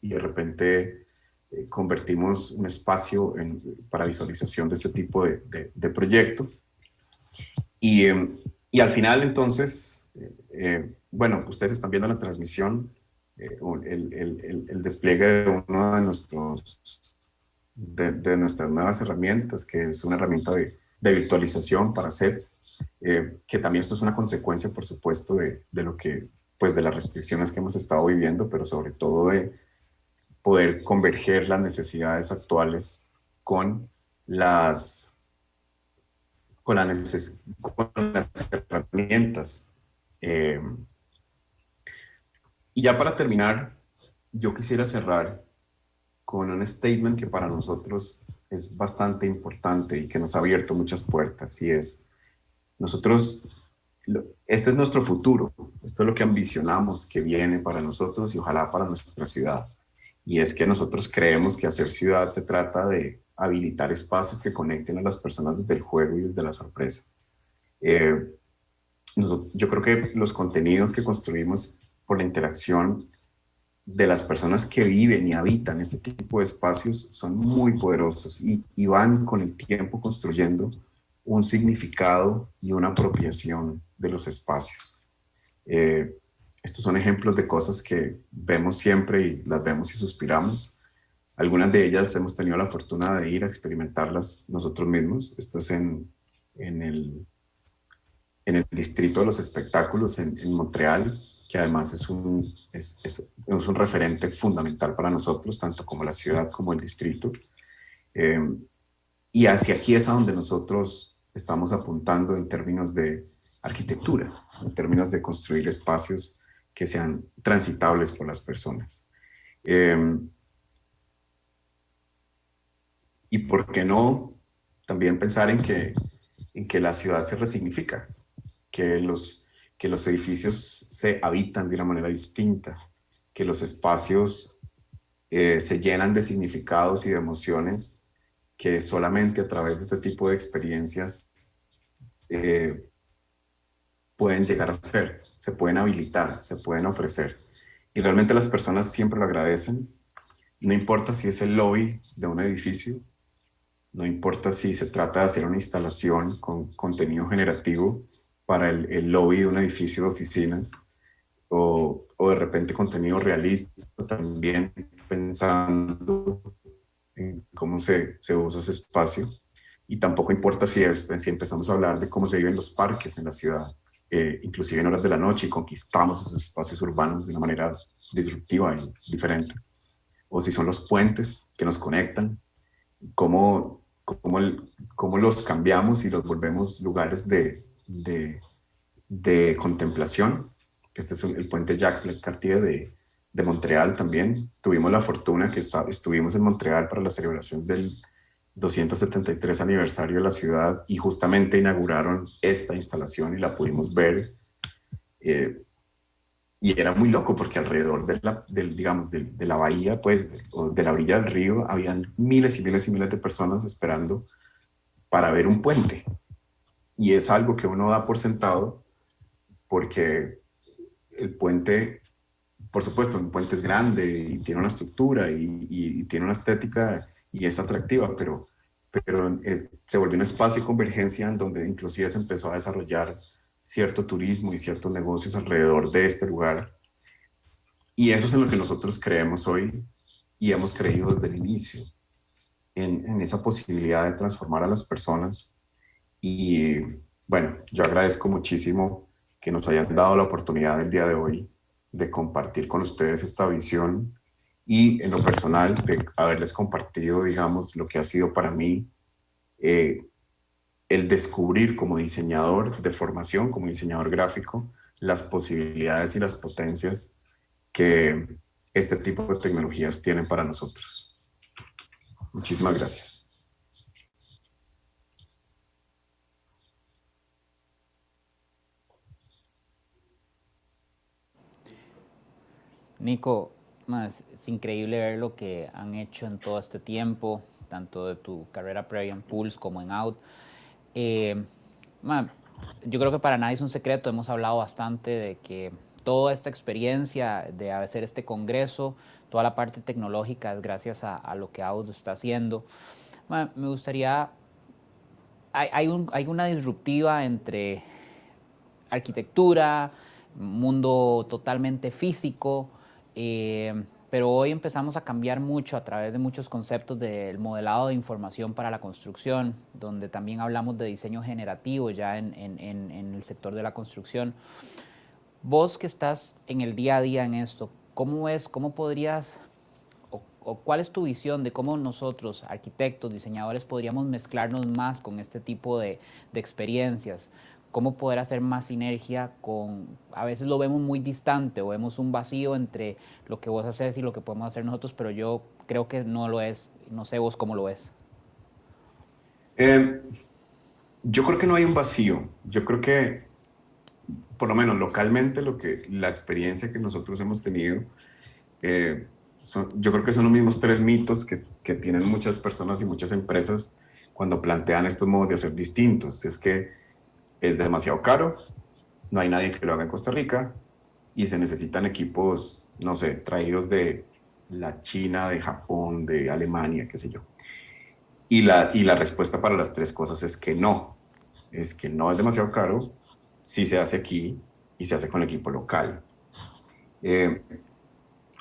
y de repente convertimos un espacio para visualización de este tipo de proyecto. Y al final, entonces, bueno, ustedes están viendo la transmisión, el despliegue de uno de nuestras nuevas herramientas, que es una herramienta de virtualización para sets, que también esto es una consecuencia, por supuesto, de lo que, pues, de las restricciones que hemos estado viviendo, pero sobre todo de poder converger las necesidades actuales con las herramientas. Y ya para terminar, yo quisiera cerrar con un statement que para nosotros es bastante importante y que nos ha abierto muchas puertas, y es: nosotros, este es nuestro futuro, esto es lo que ambicionamos que viene para nosotros y ojalá para nuestra ciudad. Y es que nosotros creemos que hacer ciudad se trata de habilitar espacios que conecten a las personas desde el juego y desde la sorpresa. Yo creo que los contenidos que construimos por la interacción de las personas que viven y habitan este tipo de espacios son muy poderosos y van con el tiempo construyendo un significado y una apropiación de los espacios. Estos son ejemplos de cosas que vemos siempre y las vemos y suspiramos. Algunas de ellas hemos tenido la fortuna de ir a experimentarlas nosotros mismos. Esto es en el Distrito de los Espectáculos en Montreal, que además es un referente fundamental para nosotros, tanto como la ciudad como el distrito. Y hacia aquí es a donde nosotros estamos apuntando en términos de arquitectura, en términos de construir espacios que sean transitables por las personas. Y por qué no también pensar en que la ciudad se resignifica, que los edificios se habitan de una manera distinta, que los espacios se llenan de significados y de emociones que solamente a través de este tipo de experiencias pueden llegar a ser, se pueden habilitar, se pueden ofrecer. Y realmente las personas siempre lo agradecen. No importa si es el lobby de un edificio, no importa si se trata de hacer una instalación con contenido generativo para el lobby de un edificio de oficinas, o de repente contenido realista también, pensando en cómo se usa ese espacio. Y tampoco importa si empezamos a hablar de cómo se viven los parques en la ciudad, inclusive en horas de la noche, y conquistamos esos espacios urbanos de una manera disruptiva y diferente. O si son los puentes que nos conectan, cómo cómo los cambiamos y los volvemos lugares de contemplación. Este es el puente Jacques-Cartier de Montreal también. Tuvimos la fortuna que estuvimos en Montreal para la celebración del 273 aniversario de la ciudad y justamente inauguraron esta instalación y la pudimos ver. Y era muy loco porque alrededor de la bahía, pues, o de la orilla del río, habían miles y miles y miles de personas esperando para ver un puente. Y es algo que uno da por sentado porque el puente, por supuesto, un puente es grande y tiene una estructura y tiene una estética y es atractiva, pero se volvió un espacio de convergencia en donde inclusive se empezó a desarrollar cierto turismo y ciertos negocios alrededor de este lugar. Y eso es en lo que nosotros creemos hoy y hemos creído desde el inicio, en esa posibilidad de transformar a las personas. Y bueno, yo agradezco muchísimo que nos hayan dado la oportunidad el día de hoy de compartir con ustedes esta visión y en lo personal de haberles compartido, digamos, lo que ha sido para mí el descubrir como diseñador de formación, como diseñador gráfico, las posibilidades y las potencias que este tipo de tecnologías tienen para nosotros. Muchísimas gracias. Nico, es increíble ver lo que han hecho en todo este tiempo, tanto de tu carrera previa en Pulse como en Out. Yo creo que para nadie es un secreto, hemos hablado bastante de que toda esta experiencia de hacer este congreso, toda la parte tecnológica es gracias a lo que Out está haciendo. Me gustaría, hay una disruptiva entre arquitectura, mundo totalmente físico, pero hoy empezamos a cambiar mucho a través de muchos conceptos del modelado de información para la construcción, donde también hablamos de diseño generativo ya en el sector de la construcción. Vos que estás en el día a día en esto, cómo podrías o cuál es tu visión de cómo nosotros, arquitectos, diseñadores, podríamos mezclarnos más con este tipo de experiencias? ¿Cómo poder hacer más sinergia con, a veces lo vemos muy distante o vemos un vacío entre lo que vos haces y lo que podemos hacer nosotros, pero yo creo que no lo es. No sé vos cómo lo ves. Yo creo que no hay un vacío. Yo creo que, por lo menos localmente, la experiencia que nosotros hemos tenido, yo creo que son los mismos tres mitos que tienen muchas personas y muchas empresas cuando plantean estos modos de hacer distintos. Es que es demasiado caro, no hay nadie que lo haga en Costa Rica y se necesitan equipos, no sé, traídos de la China, de Japón, de Alemania, qué sé yo. Y la respuesta para las tres cosas es que no es demasiado caro si se hace aquí y se hace con equipo local.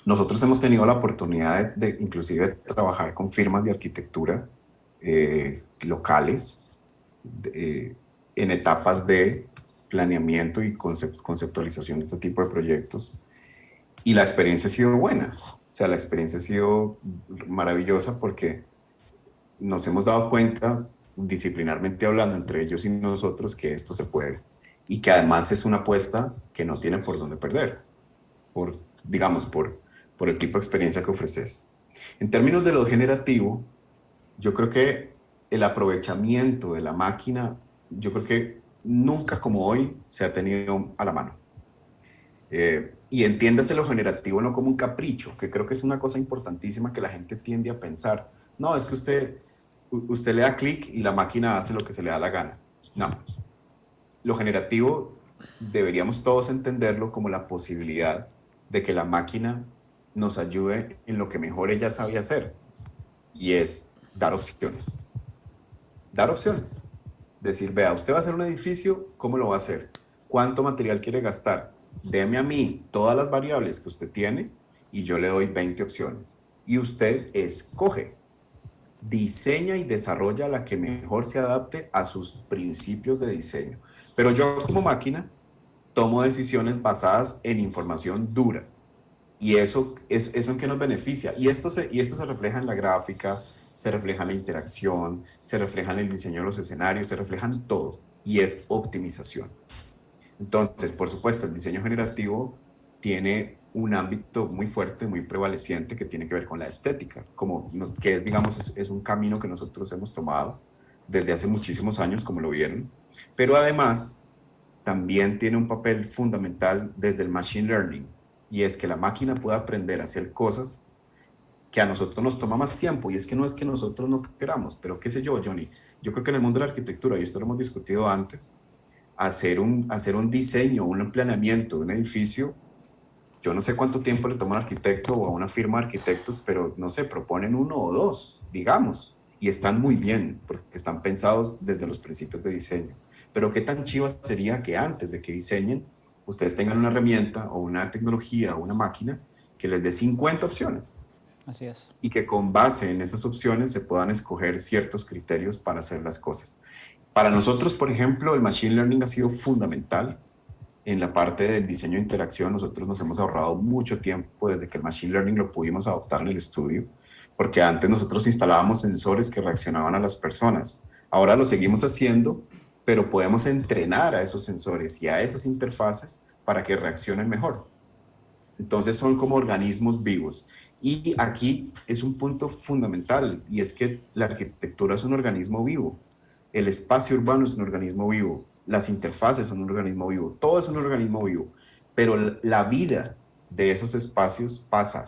Nosotros hemos tenido la oportunidad de inclusive trabajar con firmas de arquitectura locales en etapas de planeamiento y conceptualización de este tipo de proyectos. Y la experiencia ha sido buena. O sea, la experiencia ha sido maravillosa porque nos hemos dado cuenta, disciplinarmente hablando entre ellos y nosotros, que esto se puede. Y que además es una apuesta que no tiene por dónde perder, por el tipo de experiencia que ofreces. En términos de lo generativo, yo creo que el aprovechamiento de la máquina, yo creo que nunca como hoy se ha tenido a la mano. Y entiéndase lo generativo no como un capricho, que creo que es una cosa importantísima que la gente tiende a pensar. No, es que usted le da clic y la máquina hace lo que se le da la gana. No. Lo generativo deberíamos todos entenderlo como la posibilidad de que la máquina nos ayude en lo que mejor ella sabe hacer, y es dar opciones. Dar opciones. Decir, vea, usted va a hacer un edificio, ¿cómo lo va a hacer? ¿Cuánto material quiere gastar? Deme a mí todas las variables que usted tiene y yo le doy 20 opciones. Y usted escoge, diseña y desarrolla la que mejor se adapte a sus principios de diseño. Pero yo como máquina tomo decisiones basadas en información dura. ¿Y eso en qué nos beneficia? Y esto se refleja en la gráfica, se refleja en la interacción, se refleja en el diseño de los escenarios, se refleja en todo, y es optimización. Entonces, por supuesto, el diseño generativo tiene un ámbito muy fuerte, muy prevaleciente, que tiene que ver con la estética, que es, digamos, es un camino que nosotros hemos tomado desde hace muchísimos años, como lo vieron, pero además también tiene un papel fundamental desde el machine learning, y es que la máquina pueda aprender a hacer cosas que a nosotros nos toma más tiempo, y es que no es que nosotros no queramos, pero qué sé yo, Johnny, yo creo que en el mundo de la arquitectura, y esto lo hemos discutido antes, hacer un diseño, un planeamiento de un edificio, yo no sé cuánto tiempo le toma a un arquitecto o a una firma de arquitectos, pero no sé, proponen uno o dos, digamos, y están muy bien, porque están pensados desde los principios de diseño. Pero qué tan chiva sería que antes de que diseñen, ustedes tengan una herramienta o una tecnología o una máquina que les dé 50 opciones. Así es. Y que con base en esas opciones se puedan escoger ciertos criterios para hacer las cosas. Para nosotros, por ejemplo, el Machine Learning ha sido fundamental en la parte del diseño de interacción. Nosotros nos hemos ahorrado mucho tiempo desde que el Machine Learning lo pudimos adoptar en el estudio, porque antes nosotros instalábamos sensores que reaccionaban a las personas. Ahora lo seguimos haciendo, pero podemos entrenar a esos sensores y a esas interfaces para que reaccionen mejor. Entonces son como organismos vivos. Y aquí es un punto fundamental, y es que la arquitectura es un organismo vivo. El espacio urbano es un organismo vivo, las interfaces son un organismo vivo, todo es un organismo vivo, pero la vida de esos espacios pasa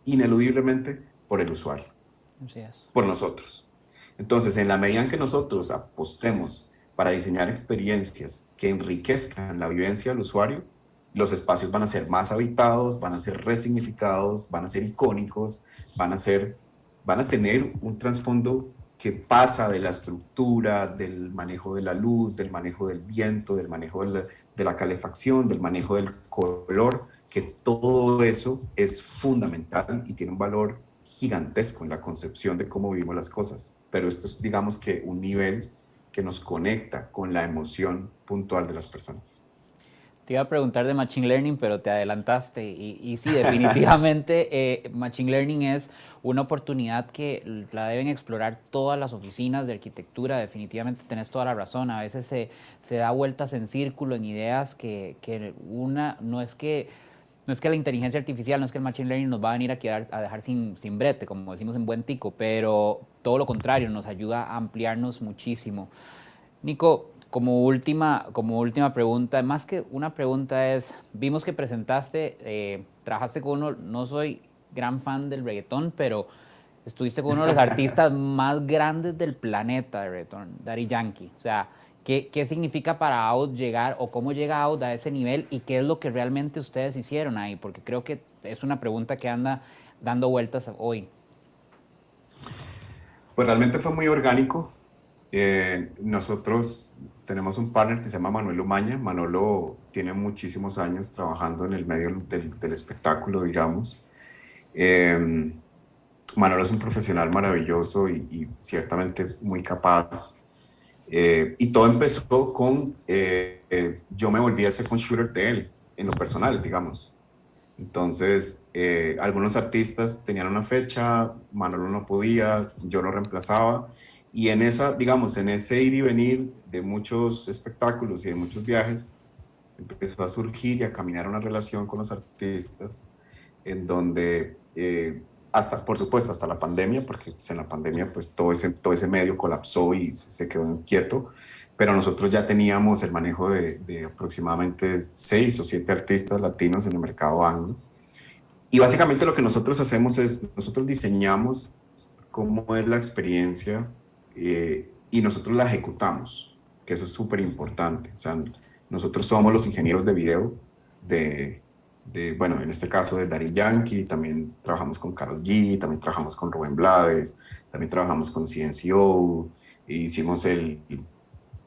ineludiblemente por el usuario, Así es. por nosotros. Entonces, en la medida en que nosotros apostemos para diseñar experiencias que enriquezcan la vivencia del usuario, los espacios van a ser más habitados, van a ser resignificados, van a ser icónicos, van a tener un trasfondo que pasa de la estructura, del manejo de la luz, del manejo del viento, del manejo de la calefacción, del manejo del color, que todo eso es fundamental y tiene un valor gigantesco en la concepción de cómo vivimos las cosas. Pero esto es, digamos, que un nivel que nos conecta con la emoción puntual de las personas. Te iba a preguntar de Machine Learning, pero te adelantaste. Y sí, definitivamente Machine Learning es una oportunidad que la deben explorar todas las oficinas de arquitectura. Definitivamente tenés toda la razón. A veces se da vueltas en círculo en ideas que una no es que la inteligencia artificial, no es que el machine learning nos va a venir a dejar sin brete, como decimos en buen tico, pero todo lo contrario, nos ayuda a ampliarnos muchísimo. Nico, como última pregunta, más que una pregunta es, vimos que presentaste, trabajaste con uno, no soy gran fan del reggaetón, pero estuviste con uno de los artistas más grandes del planeta de reggaetón, Daddy Yankee. O sea, ¿qué significa para Out llegar o cómo llega Out a ese nivel y qué es lo que realmente ustedes hicieron ahí? Porque creo que es una pregunta que anda dando vueltas hoy. Pues realmente fue muy orgánico. Nosotros tenemos un partner que se llama Manuel Umaña. Manolo tiene muchísimos años trabajando en el medio del espectáculo, digamos. Eh, Manolo es un profesional maravilloso y ciertamente muy capaz. Y todo empezó con, yo me volví el second shooter de él, en lo personal, digamos. Entonces, algunos artistas tenían una fecha, Manolo no podía, yo lo reemplazaba. Y en esa, digamos, en ese ir y venir de muchos espectáculos y de muchos viajes, empezó a surgir y a caminar una relación con los artistas en donde, hasta, por supuesto, hasta la pandemia, porque pues, en la pandemia pues todo ese medio colapsó y se quedó inquieto, pero nosotros ya teníamos el manejo de aproximadamente 6 o 7 artistas latinos en el mercado anglo. Y básicamente lo que nosotros hacemos es, nosotros diseñamos cómo es la experiencia y nosotros la ejecutamos, que eso es súper importante. O sea, nosotros somos los ingenieros de video bueno, en este caso de Daddy Yankee, también trabajamos con Karol G, también trabajamos con Rubén Blades, también trabajamos con CNCO, e hicimos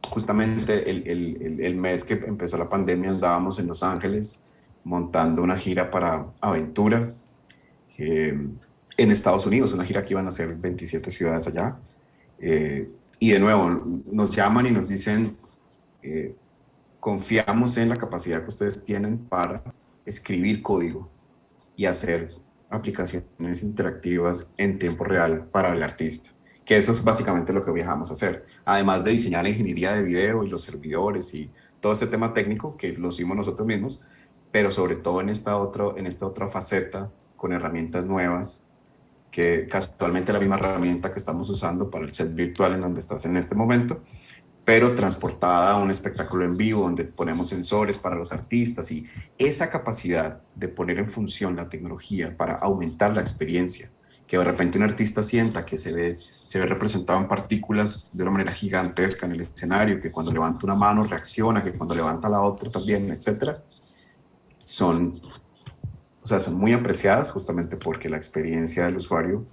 justamente el mes que empezó la pandemia andábamos en Los Ángeles montando una gira para Aventura en Estados Unidos, una gira que iban a ser 27 ciudades allá. Y de nuevo, nos llaman y nos dicen, confiamos en la capacidad que ustedes tienen para escribir código y hacer aplicaciones interactivas en tiempo real para el artista. que eso es básicamente lo que viajamos a hacer. Además de diseñar la ingeniería de video y los servidores y todo ese tema técnico que lo hicimos nosotros mismos, pero sobre todo en esta otra faceta con herramientas nuevas, que casualmente la misma herramienta que estamos usando para el set virtual en donde estás en este momento, pero transportada a un espectáculo en vivo donde ponemos sensores para los artistas, y esa capacidad de poner en función la tecnología para aumentar la experiencia, que de repente un artista sienta que se ve representado en partículas de una manera gigantesca en el escenario, que cuando levanta una mano reacciona, que cuando levanta la otra también, etcétera, son, o sea, son muy apreciadas justamente porque la experiencia del usuario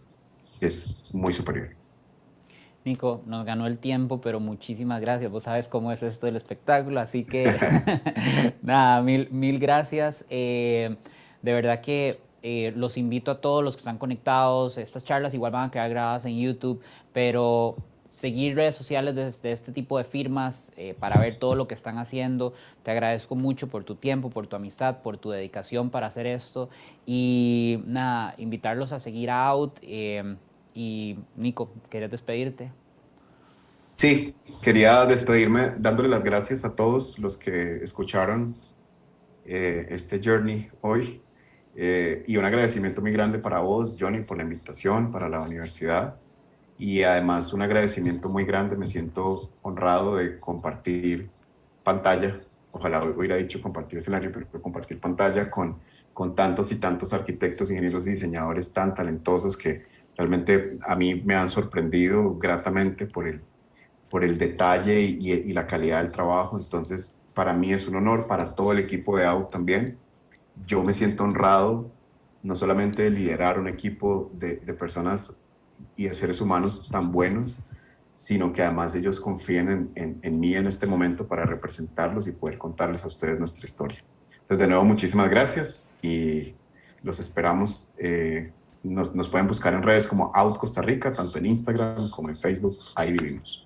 es muy superior. Nico, nos ganó el tiempo, pero muchísimas gracias. Vos sabes cómo es esto del espectáculo, así que nada, mil gracias. De verdad que los invito a todos los que están conectados. Estas charlas igual van a quedar grabadas en YouTube, pero seguir redes sociales de este tipo de firmas para ver todo lo que están haciendo. Te agradezco mucho por tu tiempo, por tu amistad, por tu dedicación para hacer esto. Y nada, invitarlos a seguir a Out. Y Nico, ¿quieres despedirte? Sí, quería despedirme dándole las gracias a todos los que escucharon este journey hoy, y un agradecimiento muy grande para vos, Johnny, por la invitación para la universidad, y además un agradecimiento muy grande, me siento honrado de compartir pantalla, ojalá hubiera dicho compartir escenario, pero compartir pantalla con tantos y tantos arquitectos, ingenieros y diseñadores tan talentosos que realmente a mí me han sorprendido gratamente por el detalle y la calidad del trabajo. Entonces, para mí es un honor, para todo el equipo de AUT también. Yo me siento honrado no solamente de liderar un equipo de personas y de seres humanos tan buenos, sino que además ellos confíen en mí en este momento para representarlos y poder contarles a ustedes nuestra historia. Entonces, de nuevo, muchísimas gracias y los esperamos. Nos pueden buscar en redes como Out Costa Rica, tanto en Instagram como en Facebook. Ahí vivimos.